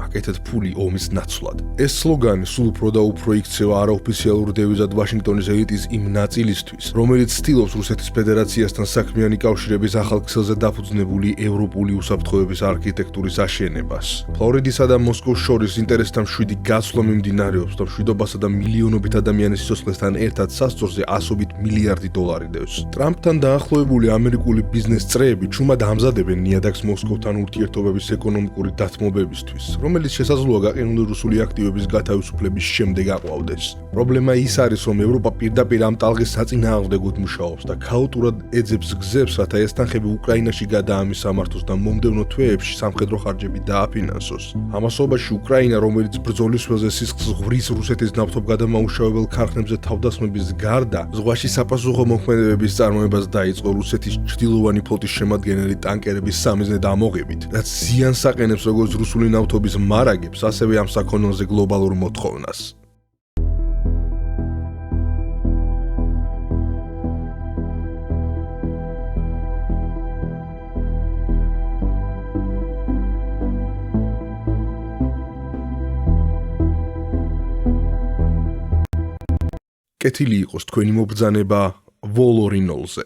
აკეთეთ ფული ომის ნაცვლად. ეს სლოგანი სულ უფრო და უფრო იქცევა არაოფიციალურ დევიზად ვაშინგტონის ელიტის იმ ნაწილისთვის, რომელიც ცდილობს რუსეთის ფედერაციასთან საქმიანი კავშირების ახალ ქსელზე დაფუძნებული ევროპული უსაფრთხოების არქიტექტურის აშენებას. ფლორიდისა და მოსკოვის შორის ინტერესთა მშვიდი გაცვლა მიმდინარეობს და მშვიდობასა და მილიონობით ადამიანის სიცოცხლესთან ერთად სასწორზე ასობით მილიარდი დოლარი დევს. ტრამპთან დაახლოებული ამერიკული ბიზნეს წრეები ჩუმად ამზადებენ ნიადაგს მოსკოვთან ურთიერთობების ეკონომიკური დათმობებისთვის, რომელიც შესაძლოა გაყინული რუსული აქტივების გათავისუფლების შემდეგ აყვავდეს. პრობლემა ის არის, რომ ევროპა პირდაპირ ამ ტალღის საწინააღმდეგოდ მუშაობს და ქაოტურად ეძებს გზებს, რათა ეს თანხები უკრაინაში გადაამისამართოს და მომდევნო თვეებში სამხედრო ხარჯები დააფინანსოს. ამასობაში უკრაინა, რომელიც ბრძოლის ველზე სისხლს ღვრის რუსეთის ნავთობგადამაუშავებელ ქარხნებზე თავდასხმების გარდა, ზღვაში sapasukho მოქმედებების წარმოებას დაიწყო რუსეთის ჩრდილოვანი ფლოტის შემადგენელი ტანკერების სამიზნედ ამოღებით, რაც ზიანს აყენებს როგორც რუსული ნავთობის მარაგებს, ასევე ამ საქონელზე გლობალურ მოთხოვნას. კეთილი იყოს თქვენი მობრძანება ვოლორინოლზე.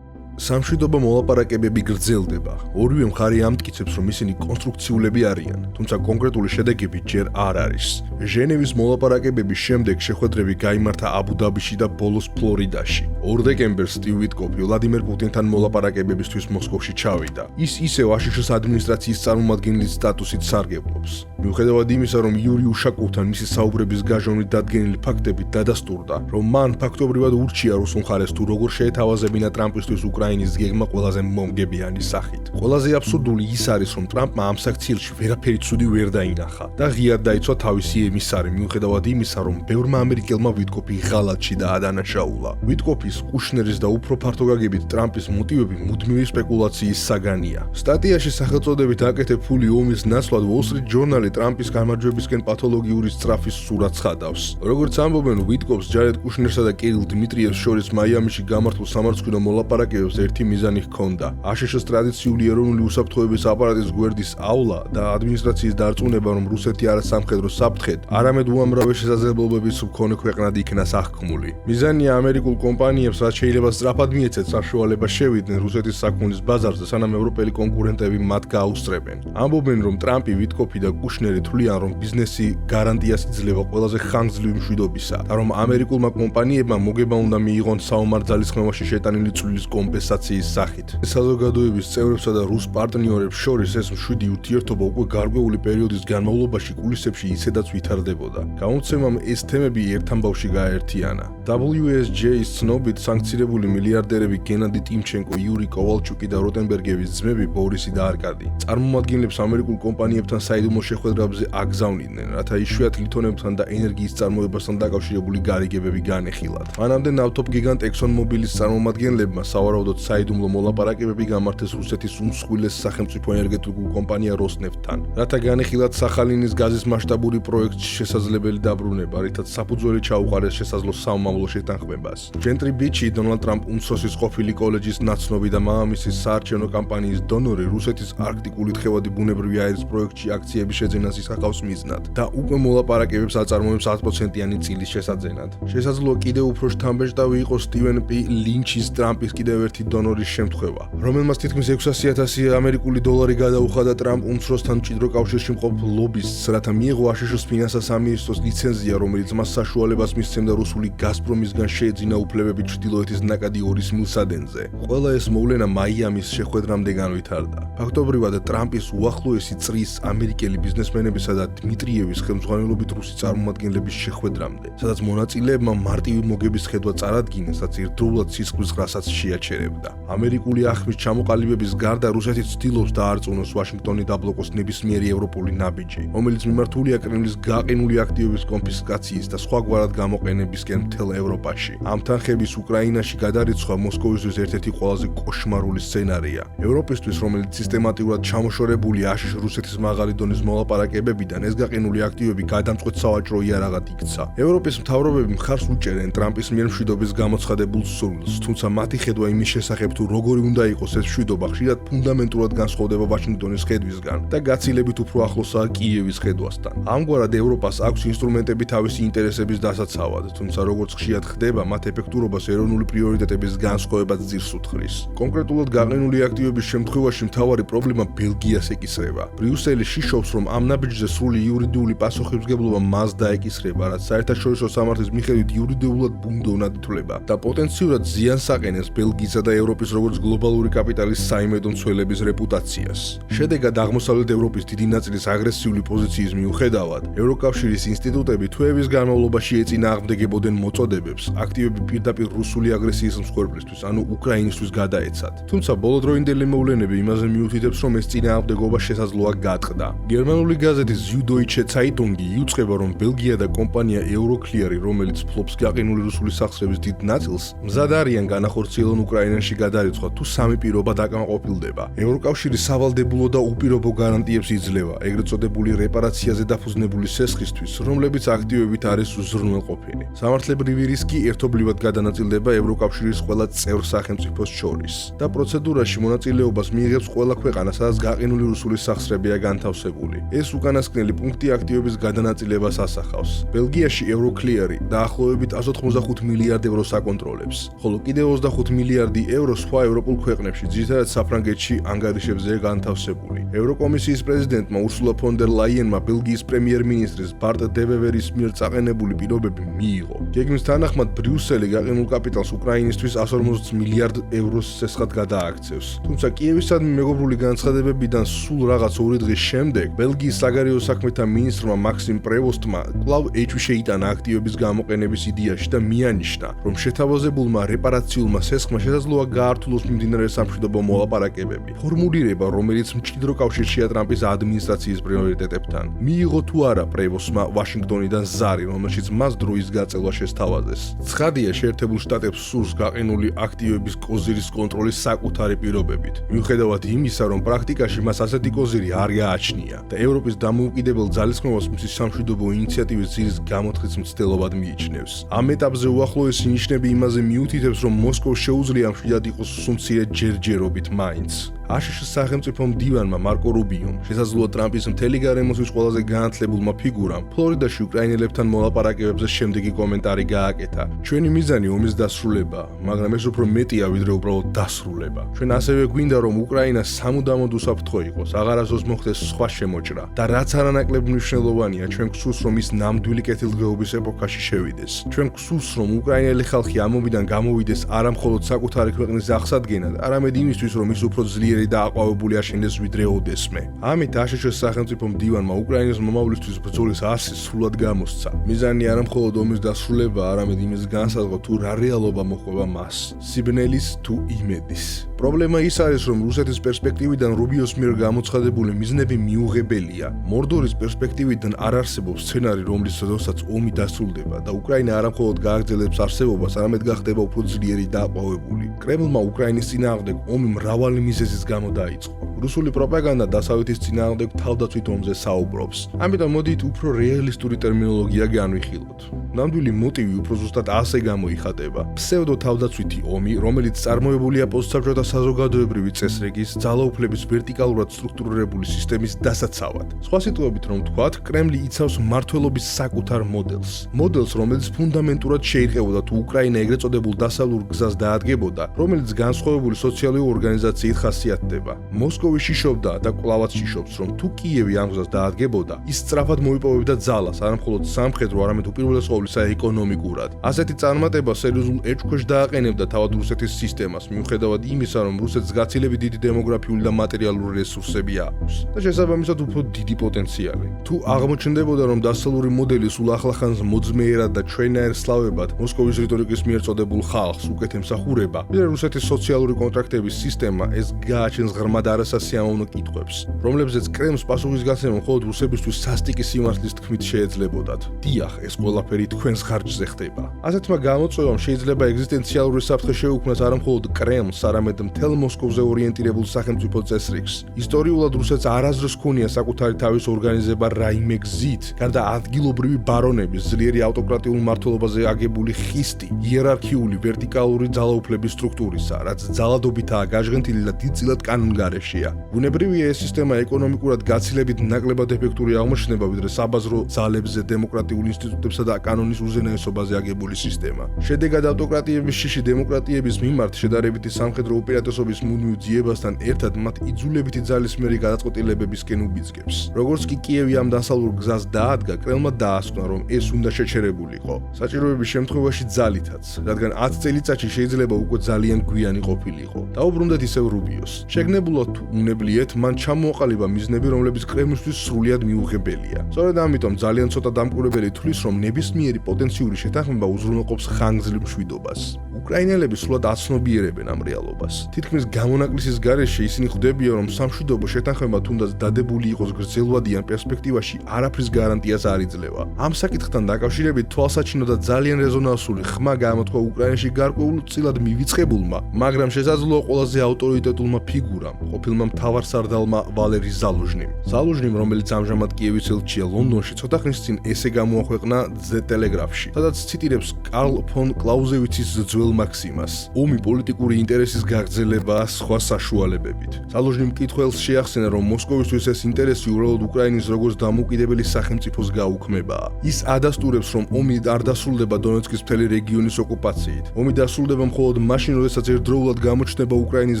სამშვიდობო მოლაპარაკებები გრძელდება. ორივე მხარე ამტკიცებს, რომ ისინი კონსტრუქციულები არიან, თუმცა კონკრეტული შედეგები ჯერ არ არის. ჟენევის მოლაპარაკებების შემდეგ შეხვედრები გაიმართა აბუ-დაბიში და ბოლოს ფლორიდაში. 2 დეკემბერს სტივ ვიტკოფი ვლადიმერ პუტინთან მოლაპარაკებებისთვის მოსკოვში ჩავიდა. ის ისევ აშშ-ის ადმინისტრაციის წარმომადგენლის სტატუსით სარგებლობს. მიუხედავად იმისა, რომ იური უშაკოვთან მისი საუბრების გაჟონვით დადგენილი ფაქტები დადასტურდა, რომ მან ფაქტობრივად ურჩია რუსულ მხარეს თუ როგორ შეეთავაზებინა ტრამპისთვის უკრაინის გეგმა ყველაზე მომგებიანი სახით. ყველაზე აბსურდული ის არის, რომ ტრამპმა ამ საქციელში ვერაფერი ცუდი ვერ დაინახა და ღიად დაიცვა თავისი ემისარი, მიუხედავად იმისა, რომ ბევრმა ამერიკელმა ვიტკოფი ღალატში დაადანაშაულა. ვიტკოფის, კუშნერის და უფრო ფართოგაგებით ტრამპის მოტივები მუდმივი სპეკულაციის საგანია. სტატიაში სახელწოდებით აკეთებ ფული ომის ნაცვლად Wall Street Journal ტრამპის გამარჯვებისკენ პათოლოგიური სწრაფის სურათს ხადავს. როგორც ამბობენ, ვიტკოფს, ჯარედ კუშნერსა და კირილ დიმიტრიევს შორის მაიამიში გამართულ სამარცხვინო მოლაპარაკებებს ერთი მიზანი ჰქონდა. აშშ-ის ტრადიციული ეროვნული უსაფრთხოების აპარატის გვერდის ავლა და ადმინისტრაციის დარწმუნება, რომ რუსეთი არა სამხედრო საფრთხედ, არამედ უამრავი შესაძლებლობების მქონე ქვეყნად იქნას აღქმული. მიზანია ამერიკულ კომპანიებს, რაც შეიძლება სწრაფად მიეცეთ საშუალება შევიდნენ რუსეთის საქონლის ბაზარზე, სანამ ევროპელი კონკურენტები მათ გააუსწრებენ. ამბობენ, რომ ტრამპი, ვიტკოფი და კუშნერი თვლიან, რომ ბიზნესი გარანტიას იძლევა ყველაზე ხანგრძლივი მშვიდობისა და რომ ამერიკულმა კომპანიებმა მოგება უნდა მიიღონ საომარ ძალისხმევაში შეტანილი წვლილის კომპენსაციის სახით. საზოგადოების წევრებსა და რუს პარტნიორებს შორის ეს მშვიდი ურთიერთობა უკვე გარკვეული პერიოდის განმავლობაში კულისებში ისედაც ვითარდებოდა. გამოცემამ ეს თემები ერთთან ბავში გააერთიანა. WSJ-ის ცნობით სანქცირებული მილიარდერები გენადი ტიმჩენკო, იური კოვალჩუკი და როტენბერგების ძმები ბორისი და არკადი წარმომადგენლებს ამერიკულ კომპანიებთან საიდუმლო შეხვედრებზე აგზავნიდნენ, რათა იშვიათ ლითონებთან და ენერგიის წარმოებასთან დაკავშირებული გარიგებები განეხილათ. მანამდე ნავთობ გიგანტ ExxonMobil-ის წარმომადგენლებმა სავარაუდოდ საიდუმლო მოლაპარაკებები გამართეს რუსეთის უმსხვილეს სახელმწიფო ენერგეტიკულ კომპანია როსნეფტთან, რათა განეხილათ სახალინის გაზის მასშტაბური პროექტში შესაძლებელი დაბრუნება, რითაც საფუძველი ჩაუყარეს შესაძლო სამამულო შეთანხმებას. Gentry Beach-ი დონალდ ტრამპ უმცროსის ყოფილი კოლეჯის ნაცნობი და მამამისის საარჩევნო კამპანიის დონორი რუსეთის არქტიკული თხევადი ბუნებრივი აირის პროექტში აქციების შეძენას ისახავს მიზნად და უკვე მოლაპარაკებებს აწარმოებს 10%-იანი წილის შესაძენად. შესაძლოა კიდევ უფრო შთამბეჭდავი იყოს სტივენ პი ლინჩის ტრამპის კიდევ ერთი დონორის შემთხვევა, რომელმაც თითქმის 600,000 ამერიკული დოლარი გადაუხადა ტრამპ უმცროსთან მჭიდრო კავშირში მყოფ ლობისტს, რათა მიეღო აშშ-ის ფინანსთა სამინისტროს ლიცენზია, რომელიც მას საშუალებას მისცემდა რუსული გაზპრომისგან შეეძინა უფლებები ჩრდილოეთის ნაკადი 2 მილსადენზე. ყველა ეს მოვლენა მაიამის შეხვედრამდე განვითარდა. ფაქტობრივად ტრამპის უახლოესი წრის ამერიკელი ბიზნესმენებისა და დიმიტრიევის ხელმძღვანელობით რუსი წარმომადგენლების შეხვედრამდე, სადაც მონაწილეებმა მარტივი მოგების ხედვა წარადგინეს, რაც ერთდროულად სისხლის ღრასაც შეაჩერებდა. ამერიკული ახმის ჩამოყალიბების გარდა რუსეთი ცდილობს დაარწმუნოს ვაშინგტონი დაბლოკოს ნებისმიერი ევროპული ნაბიჯი, რომელიც მიმართულია კრემლის გაყინული აქტივების კონფისკაციის და სხვაგვარად გამოყენებისკენ მთელ ევროპაში. ამ თანხების უკრაინაში გადარიცხვა მოსკოვისთვის ერთ-ერთი ყველაზე კოშმარული სცენარია. ევროპისთვის, რომელიც სისტემატურად ჩამოშორებული აშშ-რუსეთის მაღალი დონის მოლაპარაკებების მოლაპარაკებებიდან ეს გაყინული აქტივები გადამწყვეტ სავაჭრო იარაღად იქცა. ევროპის მთავრობები მხარს უჭერენ ტრამპის მიერ მშვიდობის გამოცხადებულ სურვილს, თუმცა მათი ხედვა იმის შესახებ თუ როგორი უნდა იყოს ეს მშვიდობა ხშირად ფუნდამენტურად განსხვავდება ვაშინგტონის ხედვისგან და გაცილებით უფრო ახლოსაა კიევის ხედვასთან. ამგვარად ევროპას აქვს ინსტრუმენტები თავისი ინტერესების დასაცავად, თუმცა როგორც ხშირად ხდება, მათ ეფექტურობას ეროვნული პრიორიტეტების განსხვავებაც ძირს უთხრის. კონკრეტულად გაყინული აქტივების შემთხვევაში მთავარი პრობლემა ბელგიას ეკისრება. ბრიუსელი შიშობს, რომ ამ ნაბიჯზე სრული იურიდიული პასუხისმგებლობა მას დაეკისრება, რაც საერთაშორისო სამართლის მიხედვით იურიდიულად ბუნდოვნად ითვლება და პოტენციურად ზიანს აყენებს ბელგიისა და ევროპის როგორც გლობალური კაპიტალის საიმედო მცველების რეპუტაციას. შედეგად აღმოსავლეთ ევროპის დიდი ნაწილის აგრესიული პოზიციის მიუხედავად, ევროკავშირის ინსტიტუტები თვეების განმავლობაში ეწინააღმდეგებოდნენ მოწოდებებს, აქტივები პირდაპირ რუსული აგრესიის მსხვერპლისთვის, ანუ უკრაინისთვის გადაეცათ. თუმცა ბოლოდროინდელი მოვლენები იმაზე მიუთითებს, რომ ეს წინააღმდეგობა შესაძლოა გატყდა. გერმანული გაზეთი Süddeutsche Zeitung იუწყება, რომ ბელგია და კომპანია Euroclear, რომელიც ფლობს გაყინული რუსული სახსრების დიდ ნაწილს, მზად არიან განახორციელონ უკრაინაში გადარიცხვა, თუ სამი პირობა დაკმაყოფილდება. ევროკავშირი სავალდებულო და უპირობო გარანტიებს იძლევა, ეგრეთ წოდებული რეპარაციაზე დაფუძნებული სესხისთვის, რომლებიც აქტივებით არის უზრუნველყოფილი. სამართლებრივი რისკი ერთობლივად გადანაწილდება ევროკავშირის ყველა წევრ სახელმწიფოს შორის და პროცედურაში მონაწილეობას მიიღებს ყველა ქვეყანა, სადაც გაყინული რუსული სახსრებია განთავსებული. ეს უკანასკნელი პუნქტი აქტივების გადანაწილებას ასახავს. ბელგიაში Euroclear დაახლოებით 185 მილიარდ ევროს აკონტროლებს, ხოლო კიდევ 25 მილიარდი euро სხვა ევროპულ ქვეყნებში, ძირითადად საფრანგეთში ანგარიშებზეა განთავსებული. ევროკომისიის პრეზიდენტმა Ursula von der Leyenმა ბელგიის პრემიერ-მინისტრის Bart De Weveris მიერ წაყენებული პირობები მიიღო. გეგმის თანახმად ბრიუსელი გაყინულ კაპიტალს უკრაინისთვის 150 მილიარდ ევროს სესხად გადააქცევს. თუმცა კიევისადმი მეგობრული განცხადებებიდან სულ რაღაც 2 დღის შემდეგ ბელგიის საგარეო საქმეთა მინისტრმა მაქსიმ პრევოსტმა კვლავ ეჭვი შეიტანა აქტივების გამოყენების იდეაში და მიანიშნა, რომ შეთავაზებულმა რეპარაციულმა სესხმა შესაძლოა გაართულოს მიმდინარე სამშვიდობო მოლაპარაკებები. ფორმულირება, რომელიც მჭიდრო კავშირშია ტრამპის ადმინისტრაციის პრიორიტეტებთან. მიიღო თუ არა პრევოსტმა ვაშინგტონიდან ზარი, რომელშიც მას დროის გაწევა შესთავაზეს. ცხადია, შეერთებულ შტატებს სურს გაყინული აქტივების კოზირის კონტროლის საკუთარი პირობებით. მიუხედავად იმისა, რომ პრაქტიკაში მას ასეთი კოზირი არ გააჩნია და ევროპის დამოუკიდებელ ძალისხმევას მისი სამშვიდობო ინიციატივის ძირის გამოთხრის მცდელობად მიიჩნევს. ამ ეტაპზე უახლოესი ნიშნები იმაზე მიუთითებს, რომ მოსკოვს შეუძლია მშვიდად იყოს სუმცირე ჯერჯერობით მაინც. აშშ-ის სახელმწიფო მდივანმა მარკო რუბიომ, შესაძლოა ტრამპის მთელი გარემოსთვის ყველაზე განათლებულმა ფიგურამ, ფლორიდაში უკრაინელებთან მოლაპარაკებებზე შემდეგი კომენტარი გააკეთა. ჩვენი მიზანი ომის დასრულებაა, მაგრამ ეს უფრო მეტია ვიდრე უბრალოდ დასრულება. ჩვენ ასევე გვინდა, რომ უკრაინა სამუდამოდ უსაფრთხო იყოს, აღარასდროს მოხდეს სხვა შემოჭრა და რაც არანაკლებ მნიშვნელოვანია, ჩვენ გვსურს, რომ ის ნამდვილი კეთილდღეობის ეპოქაში შევიდეს. ჩვენ გვსურს, რომ უკრაინელი ხალხი ამ ომიდან გამოვიდეს არა მხოლოდ საკუთარი ქვეყნის აღსადგენად, არამედ იმისთვის, რომ ის უფრო ძლიერი და აყვავებული აშენდეს ვიდრე ოდესმე. ამით აშშ-ის სახელმწიფო მდივანმა უკრაინის მომავლისთვის ბრძოლის არსი სრულად გამოსცა. მიზანი არა მხოლოდ ომის დასრულება, არამედ იმის განსაზღვრა, თუ რა რეალობა მოხვება მას, სიბნელის თუ იმედის. პრობლემა ის არის, რომ რუსეთის პერსპექტივიდან რუბიოს მიერ გამოცხადებული მიზნები მიუღებელია. მორდორის პერსპექტივიდან არ არსებობს სცენარი, რომლის დროსაც ომი დასრულდება და უკრაინა არა მხოლოდ გააგრძელებს არსებობას, არამედ გახდება უფრო ძლიერი და აყვავებული. კრემლმა უკრაინის წინააღმდეგ ომი მრავალი მიზეზის გამო დაიწყო. რუსული პროპაგანდა დასავლეთის წინააღმდეგ თავდაცვით ომზე საუბრობს. ამიტომ მოდით უფრო რეალისტური ტერმინოლოგია განვიხილოთ. ნამდვილი მოტივი უფრო ზუსტად ასე გამოიხატება. ფსევდო თავდაცვითი ომი, რომელიც წარმოებულია პოსტსაბჭოთა საზოგადოებრივი წესრიგის, ძალაუფლების ვერტიკალურად სტრუქტურირებული სისტემის დასაცავად. სხვა სიტყვებით რომ ვთქვათ, კრემლი იცავს მმართველობის საკუთარ მოდელს. მოდელს, რომელიც ფუნდამენტურად შეირყევოდა თუ უკრაინა ეგრეთ წოდებულ დასავლურ გზას დაადგებოდა, რომელიც განსხვავებული სოციალური ორგანიზაციით ხასიათდება. მოსკოვი შიშობდა და კვლავაც შიშობს, რომ თუ კიევი ამ გზას დაადგებოდა, ის სწრაფად მოიპოვებდა ძალას, არა მხოლოდ სამხედრო, არამედ უპირველეს ყოვლისა ეკონომიკურად. ასეთი წარმატება სერიოზულ ეჭვქვეშ დააყენებდა თავად რუსეთის სისტემას, მიუხედავად იმისა, რომ რუსეთს გაცილებით დიდი დემოგრაფიული და მატერიალური რესურსები აქვს და შესაბამისად უფრო დიდი პოტენციალი. თუ აღმოჩნდებოდა, რომ დასავლური მოდელი სულ ახლახანს მოძმეერად და ჩვენაერ სლავებად მოსკოვის რიტორიკის მიერ წოდებულ ხალხს უკეთ ემსახურება, ვიდრე რუსეთის სოციალური კონტრაქტების სისტემა, ეს გააჩენს ღრმად არასასიამოვნო კითხვებს, რომლებზეც კრემლს პასუხისგაცემა მხოლოდ რუსებისთვის სასტიკი სიმართლის თქმით შეეძლებოდათ. დიახ, ეს ყველაფერი თქვენს ხარჯზე ხდება. ასეთმა გამოწვევამ შეიძლება ეგზისტენციალური საფრთხე შეუქმნას არა მხოლოდ კრემლს, არამედ მთელ მოსკოვზე ორიენტირებულ სახელმწიფო წესრიგს. ისტორიულად რუსეთს არასდროს ჰქონია საკუთარი თავის ორგანიზება რაიმე გზით, გარდა ადგილობრივი ბარონების ძლიერი ავტოკრატიულ მმართველობაზე აგებული ხისტი, იერარქიული ვერტიკალური ძალაუფლების სტრუქტურისა, რაც ძალადობითაა გაჟღენთილი და დიდწილად კანონგარეშეა. ბუნებრივია ეს სისტემა ეკონომიკურად გაცილებით ნაკლებად ეფექტური აღმოჩნდება, ვიდრე საბაზრო ძალებზე, დემოკრატიულ ინსტიტუტებსა და კანონის უზენაესობაზე აგებული სისტემა. შედეგად ავტოკრატიების შიში დემოკრატიების მიმართ შედარებითი სამხედრო უპირატესობის მუდმივ ძიებასთან ერთად მათ იძულებითი ძალისმიერი გადაწყვეტილებებისკენ უბიძგებს. როგორც კი კიევი ამ დასავლურ გზას დაადგა, კრემლმა დაასკვნა, რომ ეს უნდა შეჩერებულიყო. საჭიროების შემთხვევაში ძალითაც, რადგან 10 წელიწადში შეიძლება უკვე ძალიან გვიანი ყოფილიყო. დაუბრუნდეთ ისევ რუბიოს. შეგნებულად თუ უნებლიეთ, მან ჩამოაყალიბა მიზნები, რომლებიც კრემლისთვის სრულიად მიუღებელია. სწორედ ამიტომ ძალიან ცოტა დამკვირვებელი თვლის, რომ ნებისმიერი პოტენციური შეთანხმება უზრუნველყოფს ხანგრძლივ მშვიდობას. უკრაინელები სულად აცნობიერებენ ამ რეალობას. თითქმის გამონაკლისის გარეშე ისინი ხვდებიან, რომ სამშვიდობო შეთანხმება თუნდაც დადებული იყოს გრძელვადიან პერსპექტივაში, არაფრის გარანტიას არ იძლევა. ამ საკითხთან დაკავშირებით თვალსაჩინო და ძალიან რეზონანსური ხმა გამოთქვა უკრაინაში გარკვეულწილად მივიწყებულმა, მაგრამ შესაძლოა ყველაზე ავტორიტეტულმა ფიგურამ, ყოფილმა მთავარსარდალმა ვალერი ზალუჟნიმ. ზალუჟნიმ, რომელიც ამჟამად კიევის ელჩია ლონდონში, ცოტა ხნის წინ ესე გამოაქვეყნა The Telegraph-ში, სადაც ციტირებს კარლ ფონ კლაუზევიცის ძველ მაქსიმას: ომი პოლიტიკური ინტერესის გაგრძელებაა სხვა საშუალებებით. ზალუჟნიმ მკითხველს შეახსენა, რომ მოსკოვისთვის ეს ინტერესი უბრალოდ უკრაინის როგორც დამოუკიდებელი სახელმწიფოს გაუქმებაა. ის ადასტურებს, რომ ომი არ დასრულდება დონეცკის მთელი რეგიონის ოკუპაციით. ომი დასრულდება მხოლოდ მაშინ, როდესაც ერთდროულად გამოჩნდება უკრაინის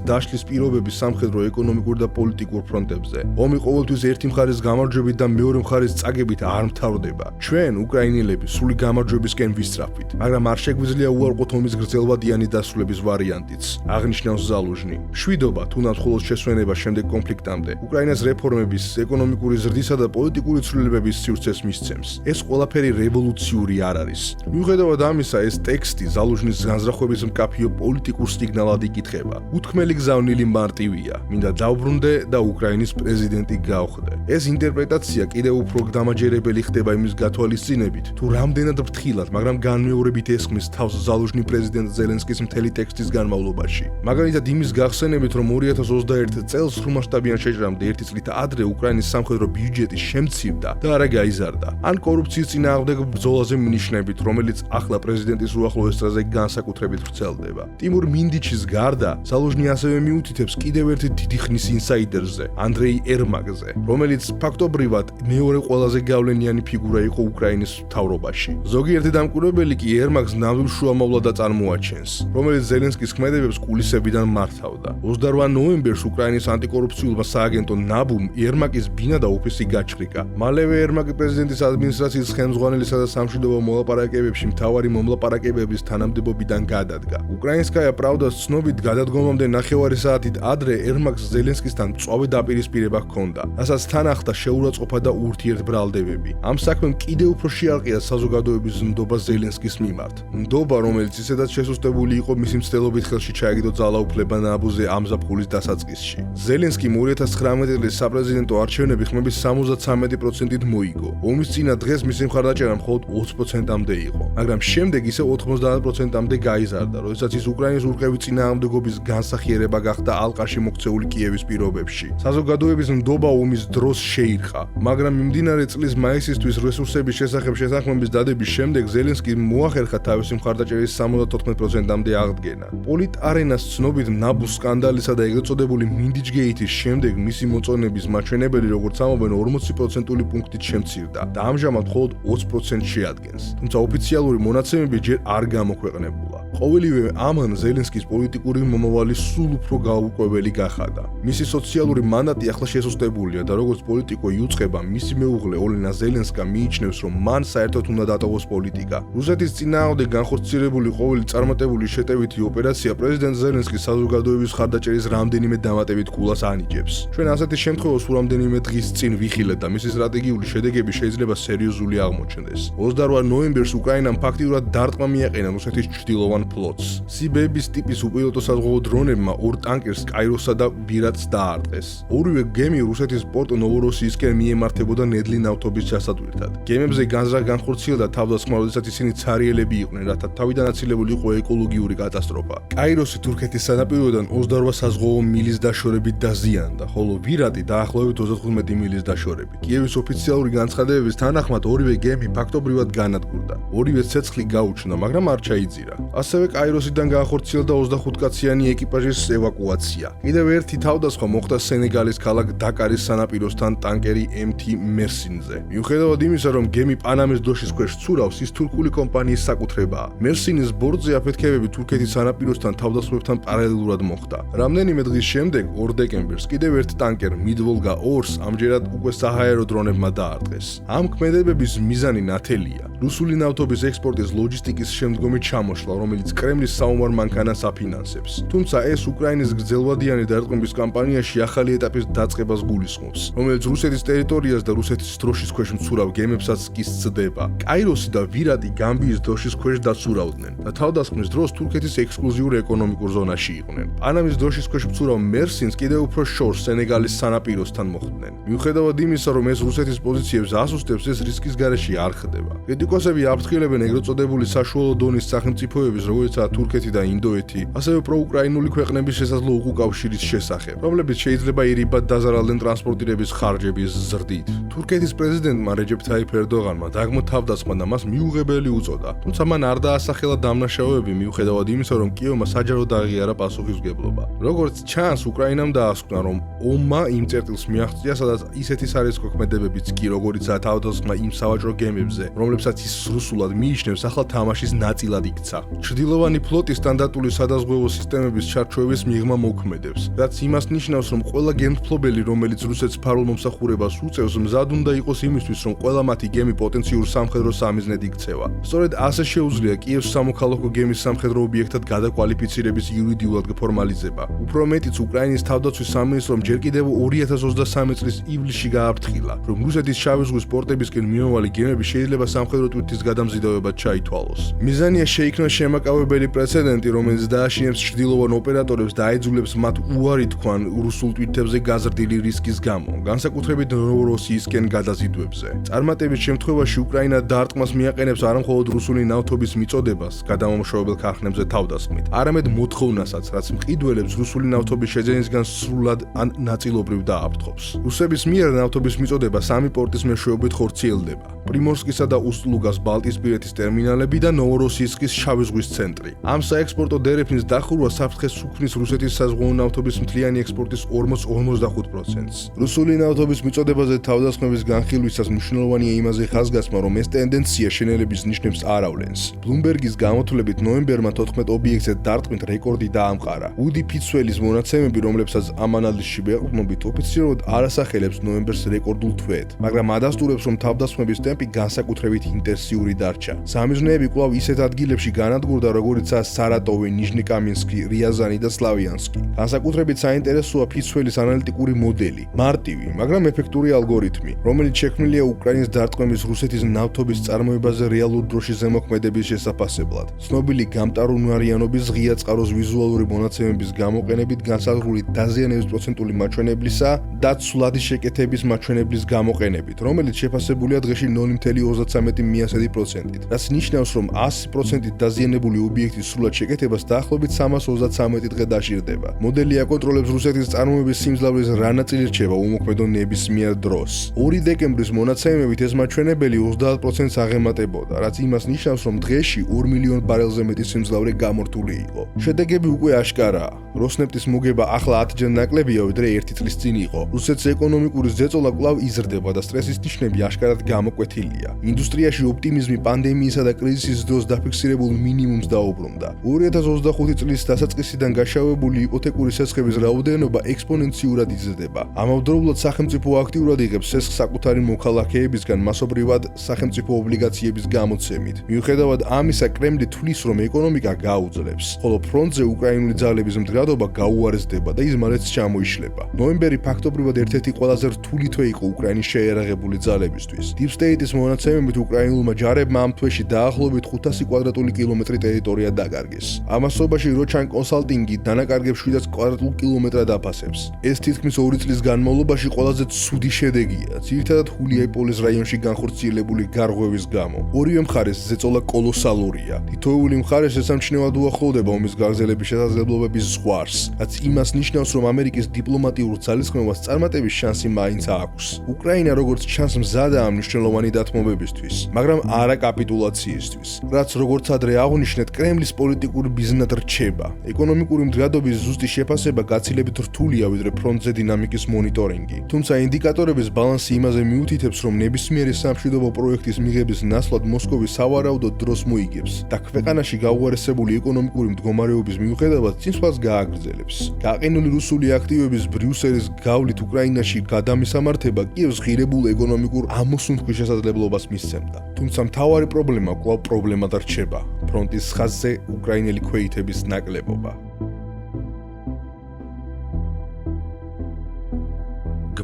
დაშლის პირობები სამხედრო, ეკონომიკურ და პოლიტიკურ ფრონტებზე. ომი ყოველთვის ერთი მხარის გამარჯვებით და მეორე მხარის წაგებით არ მთავრდება. ჩვენ, უკრაინელები, სრული გამარჯვებისკენ ვისწრაფვით, მაგრამ არ შეგვიძლია უარყოთ ომის გრძელვადიანი დასრულების ვარიანტიც, აღნიშნავს ზალუჟნი. მშვიდობა, თუნდაც მხოლოდ შესვენება შემდეგ კონფლიქტამდე, უკრაინას რეფორმების, ეკონომიკური ზრდისა და პოლიტიკური ცვლილებების სივრცეს მისცემს. ეს ყველაფერი რევოლუციური არ არის. მიუხედავად ამისა, ეს ტექსტი ზალუჟნის განზრახვების მკაფიო პოლიტიკურ სიგნალად იკითხება. უთქმელი გზავნილი მარტივია, მინდა დავბრუნდე და უკრაინის პრეზიდენტი გავხდე. ეს ინტერპრეტაცია კიდევ უფრო დამაჯერებელი ხდება იმის გათვალისწინებით, თუ რამდენად ფრთხილად, მაგრამ განმეორებით ესხმის თავს ზალუჟნი პრეზიდენტ ზელენსკის მთელი ტექსტის განმავლობაში. მაგალითად იმის გახსენებით, რომ 2021 წელს სრულმასშტაბიან შეჭრამდე ერთი წლით ადრე უკრაინის სამხედრო ბიუჯეტი შემცირდა და არა გაიზარდა. ან კორუფციის წინააღმდეგ ბრძოლაზე მინიშნებით, რომელიც ახლა პრეზიდენტის უახლოეს წრეზე განსაკუთრებით ვრცელდება. ტიმურ მინდიჩის გარდა, ზალუჟნი ასევე მიუთითებს კიდევ ერთი დიდი ხნის ინსაიდერზე, ანდრეი ერმაკზე, რომელიც ფაქტობრივად მეორე ყველაზე გავლენიანი ფიგურა იყო უკრაინის მთავრობაში. ზოგიერთი დამკვირვებელი კი ერმაკს ნამდვილ შუამავლად წარმოაჩენს, რომელიც ზელენსკის ქმედებებს კულისებიდან მართავდა. 28 ნოემბერს უკრაინის ანტიკორუფციულმა სააგენტო ნაბუმ ერმაკის ბინა და ოფისი გაჩხრიკა. მალევე ერმაკი პრეზიდენტის ადმინისტრაციის ხელმძღვანელისა და სამშვიდობო მოლაპარაკებებში მთავარი მომლაპარაკებების თანამდებობიდან გადადგა. უკრაინსკაია პრავდას ცნობით გადადგომამდე ნახევარი საათით ადრე ერმაკს ზელენსკისთან მწვავე დაპირისპირება ჰქონდა, რასაც თან ახლდა შეურაცხყოფა და ურთიერთბრალდებები. ამ საქმემ კიდევ უფრო შეარყია საზოგადოების ნდობა ზელენსკის მიმართ. ნდობა, რომელიც ისედაც შესუსტებული იყო მისი მცდელობით ხელში ჩაიგდო ძალაუფლება ნაბუზე ამ ზაფხულის დასაწყისში. ზელენსკიმ 2019 წლის საპრეზიდენტო არჩევნები ხმების 73%-ით მოიგო. ომის წინა დღეს მისი მხარდაჭერა მხოლოდ 20%-მდე იყო, მაგრამ შემდეგ ისევ 90%-მდე გაიზარდა, როდესაც ის უკრაინის ურყევი წინააღმდეგობის განსახიერება გახდა ალყაში მოქცეული კიევის პირობებში. საზოგადოების ნდობა ომის დროს შეირყა, მაგრამ მიმდინარე წლის მაისისთვის რესურსების შესახებ შეთანხმების დადების შემდეგ ზელენსკიმ მოახერხა თავისი მხარდაჭერის 74%-მდე აღდგენა. პოლიტ-არენას ცნობით ნაბუს სკანდალისა და ეგრეთ წოდებული მინდიჩგეითის შემდეგ მისი მოწონების მაჩვენებელი, როგორც ამობენ, 40%-ული პუნქტით შემცირდა და ამჟამად მხოლოდ 20% შეადგენს. თუმცა ოფიციალური მონაცემები ჯერ არ გამოქვეყნებულა. ყოველივე ამან ზელენსკის პოლიტიკური მომავალი სულ უფრო გაურკვეველი გახადა. მისი სოციალური მანდატი ახლა შესუსტებულია და როგორც პოლიტიკო იუწყება, მისი მეუღლე ოლენა ზელენსკა მიიჩნევს, რომ მან საერთოდ უნდა დატოვოს პოლიტიკა. რუსეთის წინააღმდეგ განხორციელებული ყოველი წარმატებული შეტევითი ოპერაცია პრეზიდენტ ზელენსკის საზოგადოების მხარდაჭერის რამდენიმე დამატებით ქულას ანიჭებს. ჩვენ ასეთი შემთხვევა სულ რამდენიმე დღის წინ ვიხილეთ და მისი სტრატეგიული შედეგები შეიძლება სერიოზული აღმოჩნდეს. 28 ნოემბერს უკრაინამ ფაქტიურად დარტყმა მიაყენა რუსეთის ჩრდილოვან ირან ფლოტს. Sea-Baby-ის ტიპის უპილოტო საზღვაო დრონებმა ორ ტანკერს კაიროსა და ვირატს დაარტყეს. ორივე გემი რუსეთის პორტ ნოვოროსიისკენ მიემართებოდა ნედლი ნავთობის ჩასატვირთად. გემებზე განზრახ განხორციელდა თავდასხმა, როდესაც ისინი ცარიელები იყვნენ, რათა თავიდან აცილებული იყო ეკოლოგიური კატასტროფა. კაიროსი თურქეთის სანაპიროდან 28 საზღვაო მილის დაშორებით დაზიანდა, ხოლო ვირატი დაახლოებით 35 მილის დაშორებით. კიევის ოფიციალური განცხადებების თანახმად ორივე გემი ფაქტობრივად განადგურდა. ორივე ცეცხლი გაუჩნდა, მაგრამ არ ჩაიძირა. ასევე კაიროსიდან განხორციელდა 25 კაციანი ეკიპაჟის ევაკუაცია. კიდევ ერთი თავდასხმა მოხდა სენეგალის ქალაქ დაკარის სანაპიროსთან ტანკერი MT Mersin-ზე. მიუხედავად იმისა, რომ გემი პანამის დროშის ქვეშ ცურავს, ის თურქული კომპანიის საკუთრებაა. Mersin-ის ბორტზე აფეთქებები თურქეთის სანაპიროსთან თავდასხმებთან პარალელურად მოხდა. რამდენიმე დღის შემდეგ 2 დეკემბერს კიდევ ერთ ტანკერ მიდვოლგა 2-ს ამჯერად უკვე საჰაერო დრონებმა დაარტყეს. ამ ქმედებების მიზანი ნათელია. რუსული ნავთობის ექსპორტის ლოჯისტიკის შემდგომი ჩამოშლა, რომელიც კრემლის საომარ მანქანას აფინანსებს. თუმცა ეს უკრაინის გრძელვადიანი დარტყმების კამპანიაში ახალი ეტაპის დაწყებას გულისხმობს, რომელიც რუსეთის ტერიტორიას და რუსეთის დროშის ქვეშ მცურავ გემებსაც კი სცდება. კაიროსი და ვირატი გამბიის დროშის ქვეშ დაცურავდნენ და თავდასხმის დროს თურქეთის ექსკლუზიურ ეკონომიკურ ზონაში იყვნენ. პანამის დროშის ქვეშ მცურავ Mersin-ს კიდევ უფრო შორს სენეგალის სანაპიროსთან მოხვდნენ. მიუხედავად იმისა, რომ ეს რუსეთის პოზიციებს ასუსტებს, ეს რისკის გარეშე არ ხდება. კრიტიკოსები აფრთხილებენ ეგრეთ წოდებული საშუალო დონის სახელმწიფოების, როგორიცაა თურქეთი და ინდოეთი, ასევე პროუკრაინული ქვეყნების შესაძლო უკავშირის შესახებ, რომლებიც შეიძლება ირიბად დაზარალდნენ ტრანსპორტირების ხარჯების ზრდით. თურქეთის პრეზიდენტმა რეჯეფ თაიფ ერდოღანმა დაგმო თავდასხმა და მას მიუღებელი უწოდა, თუმცა მან არ დაასახელა დამნაშავეები, მიუხედავად იმისა, რომ კიევმა საჯაროდ აღიარა პასუხისმგებლობა. როგორც ჩანს, უკრაინამ დაასკვნა, რომ ომმა იმ წერტილს მიაღწია, სადაც ისეთი სარისკო ქმედებებიც კი, როგორიცაა თავდასხმა იმ სავაჭრო გემებზე, რომლებსაც ის რუსულად მიიჩნევს, ახლა თამაშის ნაწილად იქცა. ჩრდილოვანი ფლოტის სტანდარტული სადაზღვევო სისტემების ჩარჩოების მიღმა მოქმედებს, რაც იმას ნიშნავს, რომ ყველა გემთფლობელი, რომელიც რუსეთს ფარულ მომსახურებას უწევს, მზად უნდა იყოს იმისთვის, რომ ყველა მათი გემი პოტენციურ სამხედრო სამიზნედ იქცევა. სწორედ ასე შეუძლია კიევს სამოქალაქო გემის სამხედრო ობიექტად გადაკვალიფიცირების იურიდიულად ფორმალიზება. უფრო მეტიც, უკრაინის თავდაცვის სამინისტრომ ჯერ კიდევ 2023 წლის ივლისში გააფრთხილა, რომ რუსეთის შავი ზღვის პორტებისკენ მიმავალი გემები შეიძლება სამხედრო ტვირთის გადამზიდავებად ჩაითვალოს. მიზანია შეიქმნას შემაკავებელი პრეცედენტი, რომელიც დააშინებს ჩრდილოვან ოპერატორებს და აიძულებს მათ უარი თქვან რუსულ ტვირთებზე გაზრდილი რისკის გამო, განსაკუთრებით ნოვოროსიისკენ გადაზიდვებზე. წარმატების შემთხვევაში უკრაინა დარტყმას მიაყენებს არა მხოლოდ რუსული ნავთობის მიწოდებას გადამამუშავებელ ქარხნებზე თავდასხმით, არამედ მოთხოვნასაც, რაც მყიდველებს რუსული ნავთობის შეძენისგან სრულად ან ნაწილობრივ დააფრთხობს. რუსების მიერ ნავთობის მიწოდება 3 პორტის მეშვეობით ხორციელდება: პრიმორსკისა და უსტლუგას ბალტიისპირეთის ტერმინალები და ნოვოროსიისკის შავი ზღვის ცენტრი. ამ საექსპორტო დერეფნის დახურვა საფრთხეს უქმნის რუსეთის საზღვაო ნავთობის მთლიანი ექსპორტის 40-45%-ს. რუსული ნავთობის მიწოდებაზე თავდასხმების განხილვისას მნიშვნელოვანია იმაზე ხაზგასმა, რომ ეს ტენდენცია შენელების ნიშნებს არ ავლენს. Bloomberg-ის გამოთვლებით ნოემბერმა 14 ობიექტზე დარტყმით რეკორდი დაამყარა. უდი ფიცველის მონაცემები, რომლებსაც ამ ანალიზში ვეყრდნობით, ოფიციალურად არ ასახელებს ნოემბერს რეკორდულ თვედ, მაგრამ ადასტურებს, რომ თავდასხმების ტემპი განსაკუთრებით ინტენსიური დარჩა. სამიზნეები კვლავ ისეთ ადგილებში განადგურდა, როგორიცაა სარატოვი, ნიჟნი-კამინსკი, რიაზანი და სლავიანსკი. განსაკუთრებით საინტერესოა ფიცველის ანალიტიკური მოდელი, მარტივი, მაგრამ ეფექტური ალგორითმი, რომელიც შექმნილია უკრაინის დარტყმების რუსეთის ნავთობის წარმოებაზე რეალურ დროშის ზემოქმედების შესაფასებლად. ცნობილი გამტარუნარიანობის ღია წყაროს ვიზუალური მონაცემების გამოყენებით განსაზღვრული დაზიანების პროცენტული მაჩვენებლისა და ცვლადი შეკეთების მაჩვენებლის გამოყენებით, რომელიც შეფასებულია დღეში 0.33%-ით, რაც ნიშნავს, რომ 100%-ით დაზიანებული ობიექტის სრულად შეკეთებას დაახლოებით 333 დღე დაშირდება. მოდელი აკონტროლებს რუსეთის წარმოების სიმძლავრის რა ნაწილი რჩება უმოქმედო ნებისმიერ დროს. 2 დეკემბრის მონაცემებით ეს მაჩვენებელი 30%-ს აღემატებოდა, რაც იმას ნიშნავს, რომ დღეში 2 მილიონ ბარელზე მეტი სიმძლავრე გამორთული იყო. შედეგები უკვე აშკარაა. როსნეფტის მოგება ახლა 10-ჯერ ნაკლებია, ვიდრე 1 წლის წინ იყო. რუსეთის ეკონომიკური ზეწოლა კვლავ იზრდება და სტრესის ნიშნები აშკარად გამოკვეთილია. ინდუსტრიაში ოპტიმიზმი პანდემიისა და კრიზისის დროს დაფიქსირებულ მინიმუმს დაუბრუნდა. 2025 წლის დასაწყისიდან გაშავებული იპოთეკური სესხების რაოდენობა ექსპონენციურად იზრდება. ამავდროულად სახელმწიფო აქტიურად იღებს უპირველეს საკუთარი მოქალაქეებისგან მასობრივად სახელმწიფო ობლიგაციების გამოცემით. მიუხედავად ამისა, კრემლი თვლის, რომ ეკონომიკა გაუძლებს, ხოლო ფრონტზე უკრაინული ძალების მდგრადობა გაუარესდება და ის მალეც ჩამოიშლება. ნოემბერი ფაქტობრივად ერთ-ერთი ყველაზე რთული თვე იყო უკრაინის შეიარაღებული ძალებისთვის. Deep State-ის მონაცემებით უკრაინულმა ჯარებმა ამ თვეში დაახლოებით 500 კვადრატული კილომეტრი ტერიტორია დაკარგეს. ამასობაში როჩან კონსალტინგი დანაკარგებს 700 კვადრატულ კილომეტრად აფასებს. ეს თითქმის 2 წლის განმავლობაში ყველაზე ცუდი შედეგია, ძირითადად ჰულიაიპოლის რაიონში განხორციელებული გარღვევის გამო. ორივე მხარეს ზეწოლა კოლოსალურია. თითოეული მხარეს ესამჩნევად უახლოვდება ომის გაგრძელების შესაძლებლობების ზღვარს, რაც იმას ნიშნავს, რომ ამერიკის დიპლომატიურ ძალისხმევას წარმატების შანსი მაინც აქვს. უკრაინა როგორც ჩანს მზადაა მნიშვნელოვანი დათმობებისთვის, მაგრამ არა კაპიტულაციისთვის, რაც როგორც ადრე აღვნიშნეთ, კრემლის პოლიტიკური ბიზნად რჩება. ეკონომიკური მდგრადობის ზუსტი შეფასება გაცილებით რთულია, ვიდრე ფრონტზე დინამიკის მონიტორინგი. თუმცა ინდიკატორების ბალანსი იმაზე მიუთითებს, რომ ნებისმიერი სამშვიდობო პროექტის მიღების ნაცვლად მოსკოვი სავარაუდოდ დროს მოიგებს და ქვეყანაში გაუარესებული ეკონომიკური მდგომარეობის მიუხედავად წინსვლას გააგრძელებს. გაყინული რუსული აქტივების ბრიუსელის გავლით უკრაინაში გადამისამართება კიევს ღირებულ ეკონომიკურ ამოსუნთქვის შესაძლებლობას მისცემდა. თუმცა მთავარი პრობლემა კვლავ პრობლემად რჩება. ფრონტის ხაზზე უკრაინელი ქვეითების ნაკლებობა.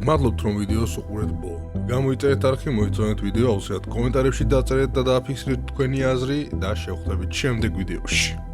გმადლობთ, რომ ვიდეოს უყურეთ ბოლომდე. გამოიწერეთ არხი, მოიწონეთ ვიდეო, აუცილებლად კომენტარებში დაწერეთ და დააფიქსირეთ თქვენი აზრი და შევხვდებით შემდეგ ვიდეოში.